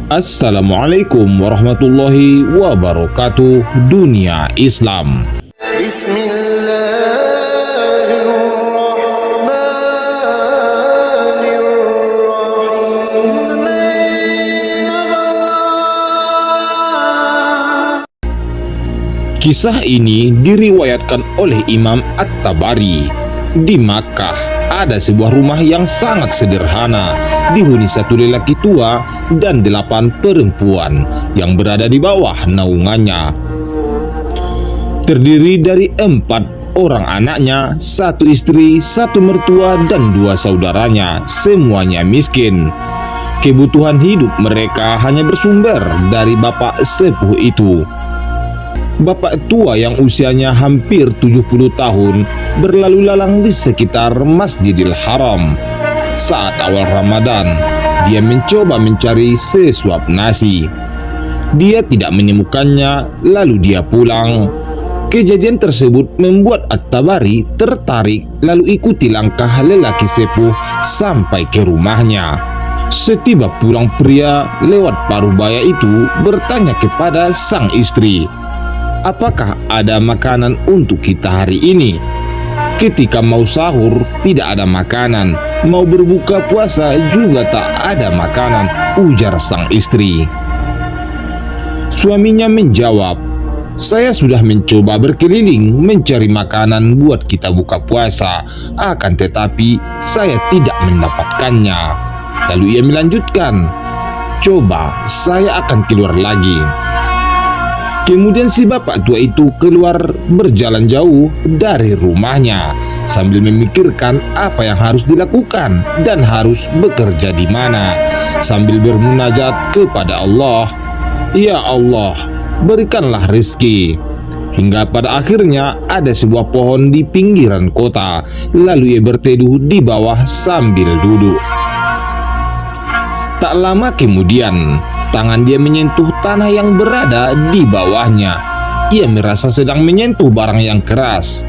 Assalamualaikum warahmatullahi wabarakatuh. Dunia Islam. Kisah ini diriwayatkan oleh Imam At-Tabari. Di Makkah ada sebuah rumah yang sangat sederhana, dihuni satu lelaki tua dan 8 perempuan yang berada di bawah naungannya. Terdiri dari 4 orang anaknya, 1 istri, 1 mertua, dan 2 saudaranya, semuanya miskin. Kebutuhan hidup mereka hanya bersumber dari bapak sepuh itu. Bapak tua yang usianya hampir 70 tahun berlalu lalang di sekitar Masjidil Haram. Saat awal Ramadan, dia mencoba mencari sesuap nasi. Dia tidak menemukannya, lalu dia pulang. Kejadian tersebut membuat At-Tabari tertarik, lalu ikuti langkah lelaki sepuh sampai ke rumahnya. Setiba pulang, pria lewat parubaya itu bertanya kepada sang istri, "Apakah ada makanan untuk kita hari ini?" Ketika mau sahur tidak ada makanan, mau berbuka puasa juga tak ada makanan, ujar sang istri. Suaminya menjawab, "Saya sudah mencoba berkeliling mencari makanan buat kita buka puasa, akan tetapi saya tidak mendapatkannya." Lalu ia melanjutkan, "Coba saya akan keluar lagi." Kemudian si bapak tua itu keluar berjalan jauh dari rumahnya sambil memikirkan apa yang harus dilakukan dan harus bekerja di mana, sambil bermunajat kepada Allah, "Ya Allah, berikanlah rezeki." Hingga pada akhirnya ada sebuah pohon di pinggiran kota, lalu ia berteduh di bawah sambil duduk. Tak lama kemudian, tangan dia menyentuh tanah yang berada di bawahnya. Ia merasa sedang menyentuh barang yang keras.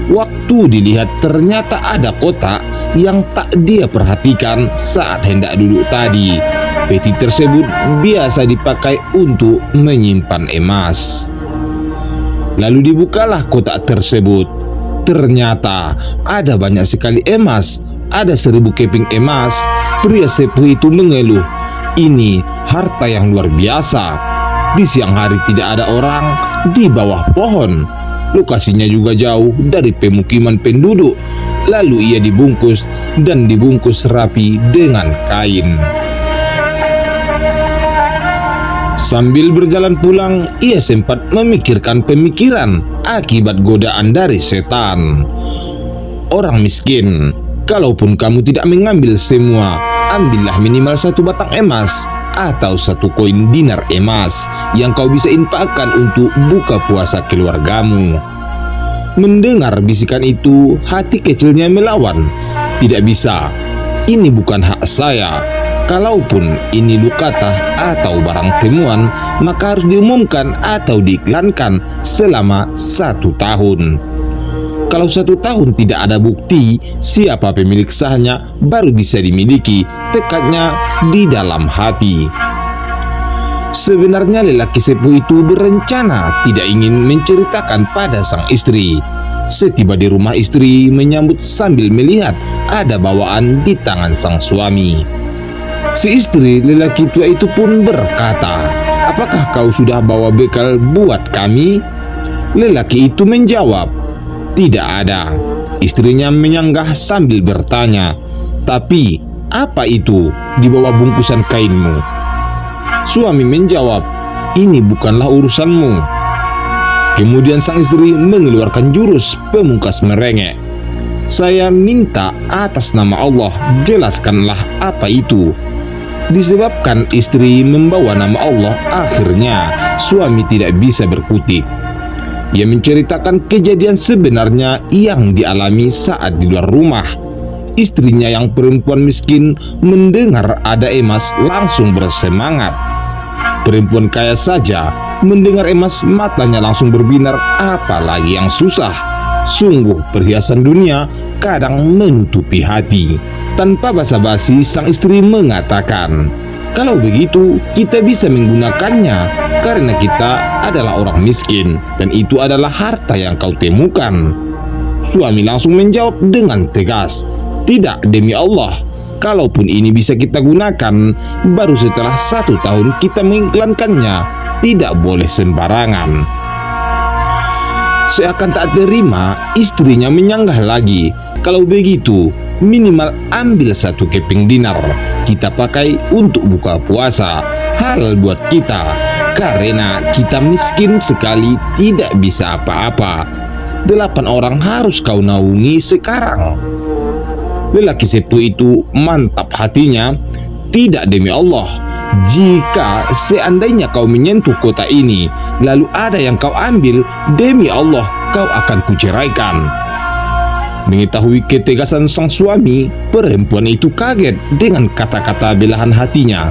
Waktu dilihat ternyata ada kotak yang tak dia perhatikan saat hendak duduk tadi. Peti tersebut biasa dipakai untuk menyimpan emas. Lalu dibukalah kotak tersebut. Ternyata ada banyak sekali emas, ada 1000 keping emas. Pria sepuh itu mengeluh, "Ini harta yang luar biasa. Di siang hari tidak ada orang, di bawah pohon. Lokasinya juga jauh dari pemukiman penduduk." Lalu ia dibungkus dan dibungkus rapi dengan kain. Sambil berjalan pulang, ia sempat memikirkan pemikiran akibat godaan dari setan. "Orang miskin, kalaupun kamu tidak mengambil semua, ambillah minimal 1 batang emas atau 1 koin dinar emas yang kau bisa infakkan untuk buka puasa keluargamu." Mendengar bisikan itu, hati kecilnya melawan. "Tidak bisa, ini bukan hak saya. Kalaupun ini lukata atau barang temuan, maka harus diumumkan atau diiklankan selama 1 tahun. Kalau 1 tahun tidak ada bukti siapa pemilik sahnya, baru bisa dimiliki," tekadnya di dalam hati. Sebenarnya lelaki sepuh itu berencana tidak ingin menceritakan pada sang istri. Setiba di rumah, istri menyambut sambil melihat ada bawaan di tangan sang suami. Si istri lelaki tua itu pun berkata, "Apakah kau sudah bawa bekal buat kami?" Lelaki itu menjawab, "Tidak ada." Istrinya menyanggah sambil bertanya, "Tapi apa itu di bawah bungkusan kainmu?" Suami menjawab, "Ini bukanlah urusanmu." Kemudian sang istri mengeluarkan jurus pemungkas merengek, "Saya minta atas nama Allah, jelaskanlah apa itu." Disebabkan istri membawa nama Allah, akhirnya suami tidak bisa berkutik. Ia menceritakan kejadian sebenarnya yang dialami saat di luar rumah. Istrinya yang perempuan miskin mendengar ada emas langsung bersemangat. Perempuan kaya saja mendengar emas matanya langsung berbinar, apalagi yang susah. Sungguh perhiasan dunia kadang menutupi hati. Tanpa basa-basi sang istri mengatakan, Kalau begitu, kita bisa menggunakannya karena kita adalah orang miskin dan itu adalah harta yang kau temukan." Suami langsung menjawab dengan tegas, "Tidak, demi Allah. Kalaupun ini bisa kita gunakan, baru setelah 1 tahun kita mengiklankannya. Tidak boleh sembarangan." Seakan tak terima, istrinya menyanggah lagi, "Kalau begitu, minimal ambil 1 keping dinar. Kita pakai untuk buka puasa. Halal buat kita, karena kita miskin sekali, tidak bisa apa-apa. 8 orang harus kau naungi sekarang." Lelaki sepuh itu mantap hatinya, "Tidak, demi Allah. Jika seandainya kau menyentuh kota ini, lalu ada yang kau ambil, demi Allah kau akan kuceraikan." Mengetahui ketegasan sang suami, perempuan itu kaget dengan kata-kata belahan hatinya.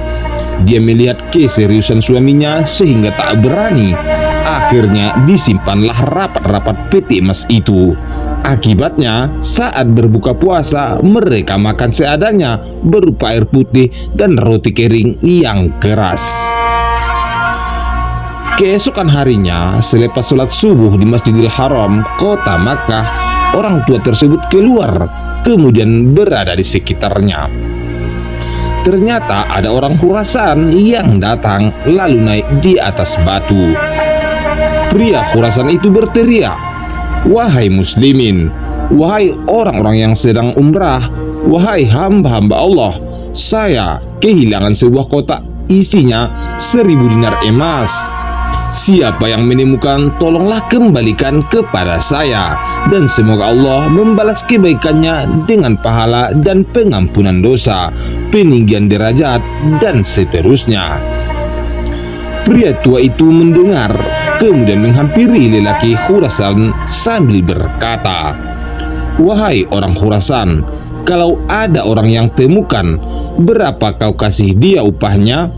Dia melihat keseriusan suaminya sehingga tak berani. Akhirnya disimpanlah rapat-rapat peti emas itu. Akibatnya, saat berbuka puasa, mereka makan seadanya berupa air putih dan roti kering yang keras. Keesokan harinya, selepas sholat subuh di Masjidil Haram, kota Makkah, orang tua tersebut keluar, kemudian berada di sekitarnya. Ternyata ada orang Khurasan yang datang lalu naik di atas batu. Pria Khurasan itu berteriak, "Wahai muslimin, wahai orang-orang yang sedang umrah, wahai hamba-hamba Allah, saya kehilangan sebuah kotak isinya 1000 dinar emas. Siapa yang menemukan, tolonglah kembalikan kepada saya, dan semoga Allah membalas kebaikannya dengan pahala dan pengampunan dosa, peninggian derajat, dan seterusnya." Pria tua itu mendengar, kemudian menghampiri lelaki Khurasan sambil berkata, "Wahai orang Khurasan, kalau ada orang yang temukan, berapa kau kasih dia upahnya?"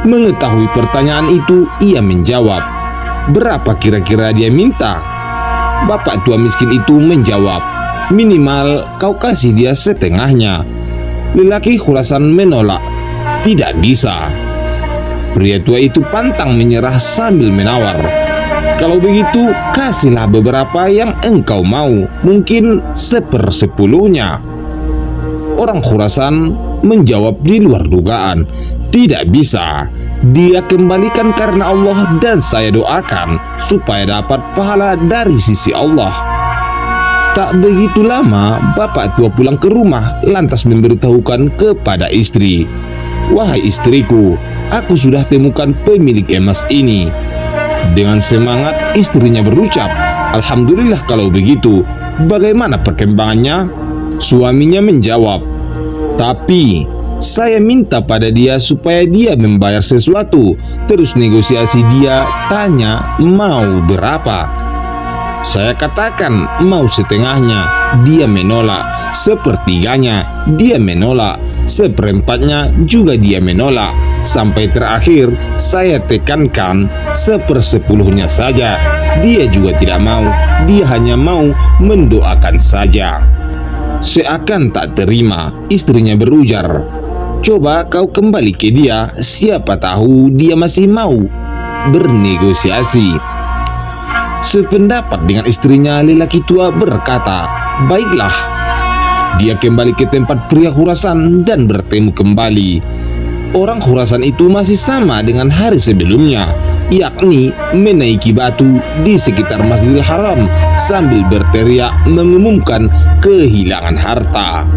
Mengetahui pertanyaan itu, ia menjawab, "Berapa kira-kira dia minta?" Bapak tua miskin itu menjawab, "Minimal kau kasih dia setengahnya." Lelaki Khurasan menolak, "Tidak bisa." Pria tua itu pantang menyerah sambil menawar, "Kalau begitu, kasihlah beberapa yang engkau mau, mungkin 1/10-nya." Orang Khurasan menjawab di luar dugaan, "Tidak bisa. Dia kembalikan karena Allah dan saya doakan supaya dapat pahala dari sisi Allah." Tak begitu lama, bapak tua pulang ke rumah lantas memberitahukan kepada istri, "Wahai istriku, aku sudah temukan pemilik emas ini." Dengan semangat istrinya berucap, "Alhamdulillah kalau begitu. Bagaimana perkembangannya?" Suaminya menjawab, "Tapi saya minta pada dia supaya dia membayar sesuatu. Terus negosiasi dia tanya mau berapa. Saya katakan mau setengahnya, dia menolak. Sepertiganya, dia menolak. Seperempatnya juga dia menolak. Sampai terakhir saya tekankan 1/10-nya saja. Dia juga tidak mau. Dia hanya mau mendoakan saja." Seakan tak terima, istrinya berujar, "Coba kau kembali ke dia, siapa tahu dia masih mau bernegosiasi." Sependapat dengan istrinya, lelaki tua berkata, "Baiklah." Dia kembali ke tempat pria Khurasan dan bertemu kembali. Orang Khurasan itu masih sama dengan hari sebelumnya, yakni menaiki batu di sekitar Masjidil Haram sambil berteriak mengumumkan kehilangan harta.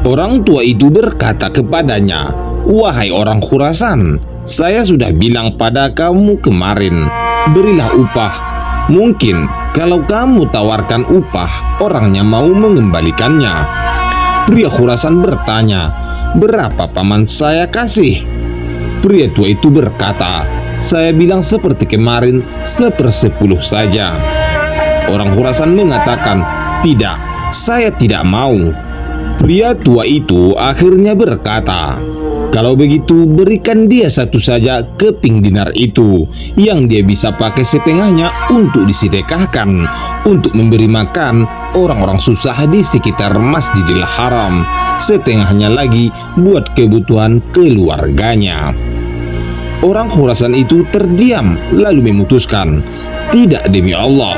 Orang tua itu berkata kepadanya, "Wahai orang Khurasan, saya sudah bilang pada kamu kemarin, berilah upah. Mungkin kalau kamu tawarkan upah, orangnya mau mengembalikannya." Pria Khurasan bertanya, "Berapa paman saya kasih?" Pria tua itu berkata, "Saya bilang seperti kemarin, 1/10 saja." Orang Khurasan mengatakan, "Tidak, saya tidak mau." Pria tua itu akhirnya berkata, Kalau begitu, berikan dia satu saja keping dinar itu, yang dia bisa pakai setengahnya untuk disedekahkan, untuk memberi makan orang-orang susah di sekitar Masjidil Haram, setengahnya lagi buat kebutuhan keluarganya. Orang Khurasan itu terdiam lalu memutuskan, tidak demi Allah,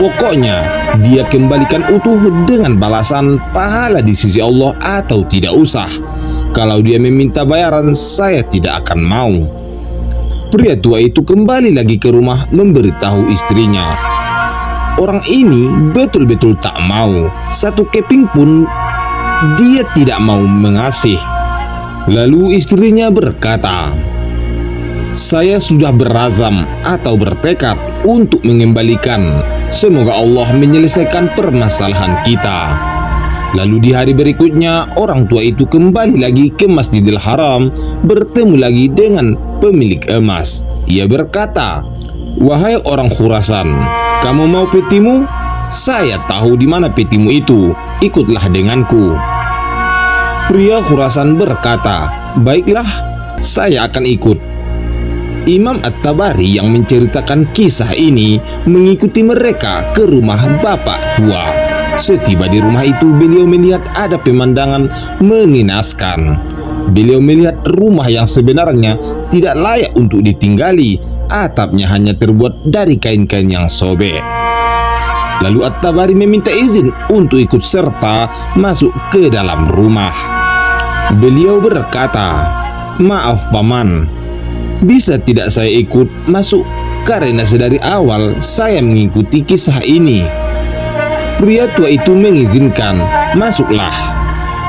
pokoknya dia kembalikan utuh dengan balasan pahala di sisi Allah atau tidak usah. Kalau dia meminta bayaran, saya tidak akan mau. Pria tua itu kembali lagi ke rumah memberitahu istrinya. Orang ini betul-betul tak mau, satu keping pun dia tidak mau mengasih. Lalu istrinya berkata, saya sudah berazam atau bertekad untuk mengembalikan. Semoga Allah menyelesaikan permasalahan kita. Lalu di hari berikutnya, orang tua itu kembali lagi ke Masjidil Haram, bertemu lagi dengan pemilik emas. Ia berkata, wahai orang Khurasan, kamu mau petimu? Saya tahu di mana petimu itu, ikutlah denganku. Pria Khurasan berkata, baiklah, saya akan ikut. Imam At-Tabari yang menceritakan kisah ini mengikuti mereka ke rumah bapak tua. Setiba di rumah itu, beliau melihat ada pemandangan mengenaskan. Beliau melihat rumah yang sebenarnya tidak layak untuk ditinggali. Atapnya hanya terbuat dari kain-kain yang sobek. Lalu At-Tabari meminta izin untuk ikut serta masuk ke dalam rumah. Beliau berkata, maaf paman, bisa tidak saya ikut masuk? Karena sedari awal saya mengikuti kisah ini. Pria tua itu mengizinkan, masuklah.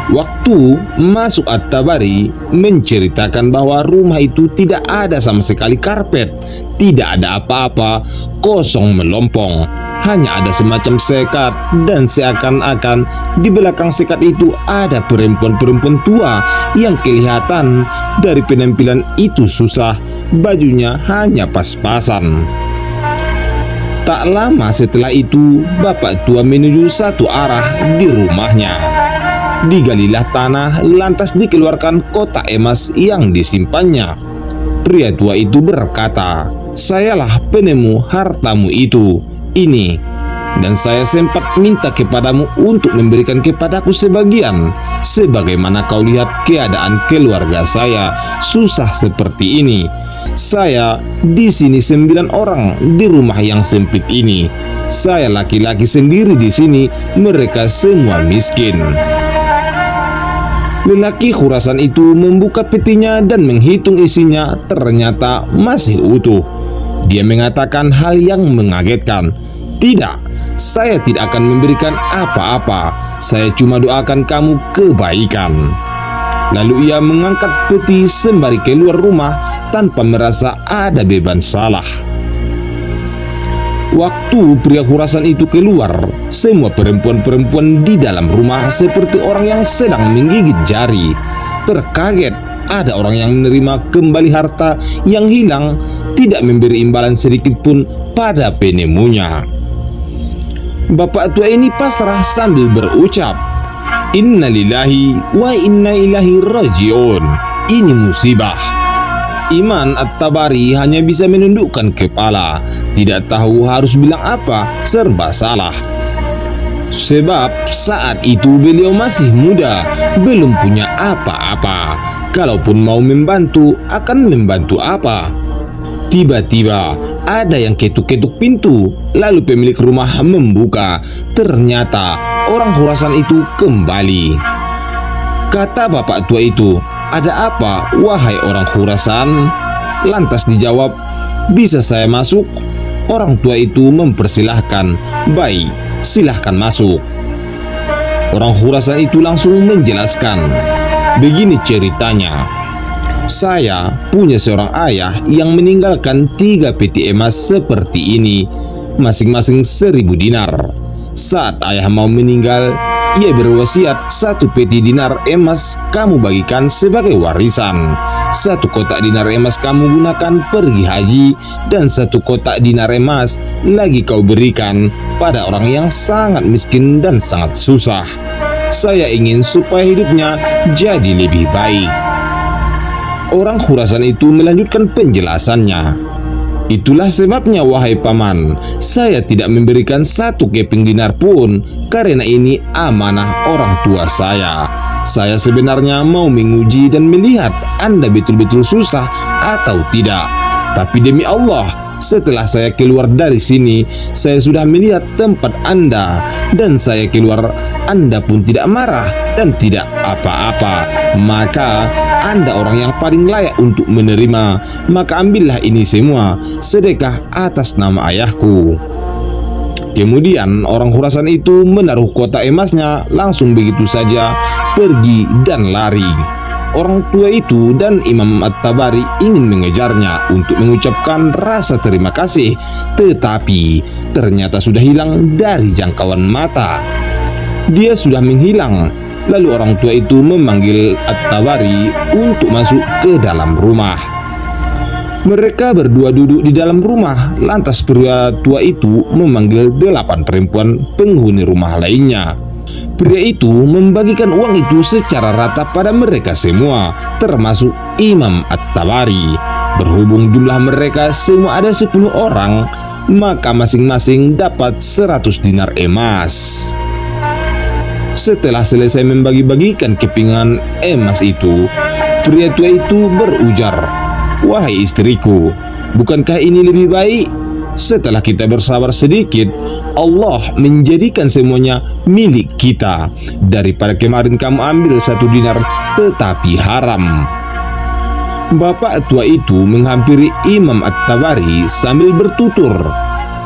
Waktu masuk, At-Tabari menceritakan bahwa rumah itu tidak ada sama sekali karpet, tidak ada apa-apa, kosong melompong. Hanya ada semacam sekat, dan seakan-akan di belakang sekat itu ada perempuan-perempuan tua yang kelihatan dari penampilan itu susah, bajunya hanya pas-pasan. Tak lama setelah itu, bapak tua menuju satu arah di rumahnya. Digalilah tanah, lantas dikeluarkan kotak emas yang disimpannya. Pria tua itu berkata, sayalah penemu hartamu itu, ini. Dan saya sempat minta kepadamu untuk memberikan kepadaku sebagian. Sebagaimana kau lihat keadaan keluarga saya susah seperti ini. Saya di sini 9 orang di rumah yang sempit ini. Saya laki-laki sendiri di sini, mereka semua miskin. Lelaki Khurasan itu membuka petinya dan menghitung isinya, ternyata masih utuh. Dia mengatakan hal yang mengagetkan. Tidak, saya tidak akan memberikan apa-apa. Saya cuma doakan kamu kebaikan. Lalu ia mengangkat peti sembari keluar rumah tanpa merasa ada beban salah. Waktu pria Khurasan itu keluar, semua perempuan-perempuan di dalam rumah seperti orang yang sedang menggigit jari. Terkaget, ada orang yang menerima kembali harta yang hilang, tidak memberi imbalan sedikit pun pada penemunya. Bapak tua ini pasrah sambil berucap, Inna lillahi wa inna ilaihi raji'un. Ini musibah. Imam At-Tabari hanya bisa menundukkan kepala, tidak tahu harus bilang apa, serba salah. Sebab saat itu beliau masih muda, belum punya apa-apa. Kalaupun mau membantu, akan membantu apa? Tiba-tiba ada yang ketuk-ketuk pintu, lalu pemilik rumah membuka. Ternyata orang Khurasan itu kembali. Kata bapak tua itu, ada apa wahai orang Khurasan? Lantas dijawab, bisa saya masuk? Orang tua itu mempersilahkan, baik, silahkan masuk. Orang Khurasan itu langsung menjelaskan, begini ceritanya. Saya punya seorang ayah yang meninggalkan 3 peti emas seperti ini, masing-masing 1000 dinar. Saat ayah mau meninggal, ia berwasiat 1 peti dinar emas kamu bagikan sebagai warisan, 1 kotak dinar emas kamu gunakan pergi haji, dan 1 kotak dinar emas lagi kau berikan pada orang yang sangat miskin dan sangat susah. Saya ingin supaya hidupnya jadi lebih baik. Orang Khurasan itu melanjutkan penjelasannya. Itulah sebabnya wahai paman, saya tidak memberikan satu keping dinar pun, karena ini amanah orang tua saya. Saya sebenarnya mau menguji dan melihat Anda betul-betul susah atau tidak. Tapi demi Allah, setelah saya keluar dari sini, saya sudah melihat tempat Anda, dan saya keluar, Anda pun tidak marah dan tidak apa-apa. Maka Anda orang yang paling layak untuk menerima. Maka ambillah ini semua, sedekah atas nama ayahku. Kemudian orang Khurasan itu menaruh kotak emasnya, langsung begitu saja pergi dan lari. Orang tua itu dan Imam At-Tabari ingin mengejarnya untuk mengucapkan rasa terima kasih, tetapi ternyata sudah hilang dari jangkauan mata. Dia sudah menghilang. Lalu orang tua itu memanggil At-Tabari untuk masuk ke dalam rumah. Mereka berdua duduk di dalam rumah. Lantas pria tua itu memanggil 8 perempuan penghuni rumah lainnya. Pria itu membagikan uang itu secara rata pada mereka semua, termasuk Imam At-Tabari. Berhubung jumlah mereka semua ada 10 orang, maka masing-masing dapat 100 dinar emas. Setelah selesai membagi-bagikan kepingan emas itu, pria tua itu berujar, "Wahai istriku, bukankah ini lebih baik? Setelah kita bersabar sedikit, Allah menjadikan semuanya milik kita, daripada kemarin kamu ambil 1 dinar tetapi haram." Bapak tua itu menghampiri Imam At-Tabari sambil bertutur,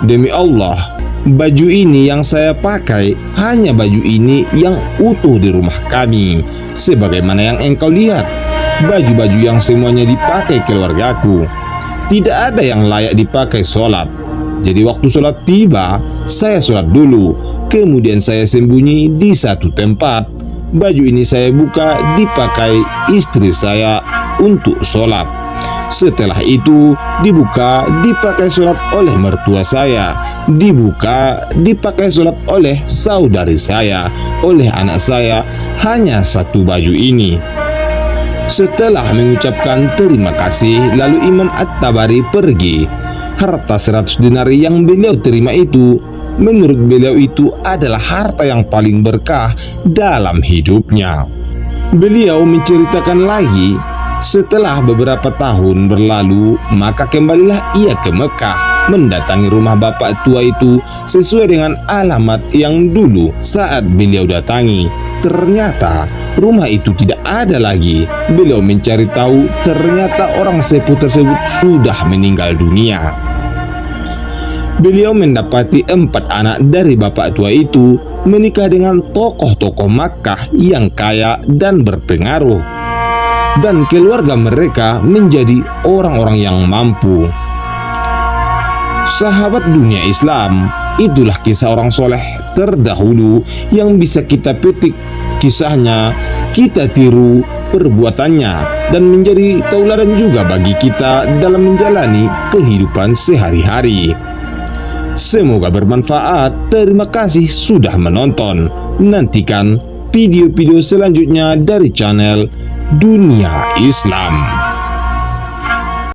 "Demi Allah, baju ini yang saya pakai hanya baju ini yang utuh di rumah kami. Sebagaimana yang engkau lihat, baju-baju yang semuanya dipakai keluargaku. Tidak ada yang layak dipakai sholat. Jadi waktu sholat tiba, saya sholat dulu, kemudian saya sembunyi di satu tempat. Baju ini saya buka dipakai istri saya untuk sholat. Setelah itu dibuka dipakai sholat oleh mertua saya, dibuka dipakai sholat oleh saudari saya, oleh anak saya, hanya satu baju ini." Setelah mengucapkan terima kasih, lalu Imam At-Tabari pergi. Harta 100 dinar yang beliau terima itu, menurut beliau itu adalah harta yang paling berkah dalam hidupnya. Beliau menceritakan lagi, setelah beberapa tahun berlalu, maka kembalilah ia ke Mekah, mendatangi rumah bapak tua itu sesuai dengan alamat yang dulu saat beliau datangi. Ternyata rumah itu tidak ada lagi. Beliau mencari tahu, ternyata orang sepuh tersebut sudah meninggal dunia. Beliau mendapati 4 anak dari bapak tua itu menikah dengan tokoh-tokoh Makkah yang kaya dan berpengaruh, dan keluarga mereka menjadi orang-orang yang mampu. Sahabat dunia Islam, itulah kisah orang soleh terdahulu yang bisa kita petik kisahnya, kita tiru perbuatannya, dan menjadi tauladan juga bagi kita dalam menjalani kehidupan sehari-hari. Semoga bermanfaat. Terima kasih sudah menonton. Nantikan video-video selanjutnya dari channel Dunia Islam.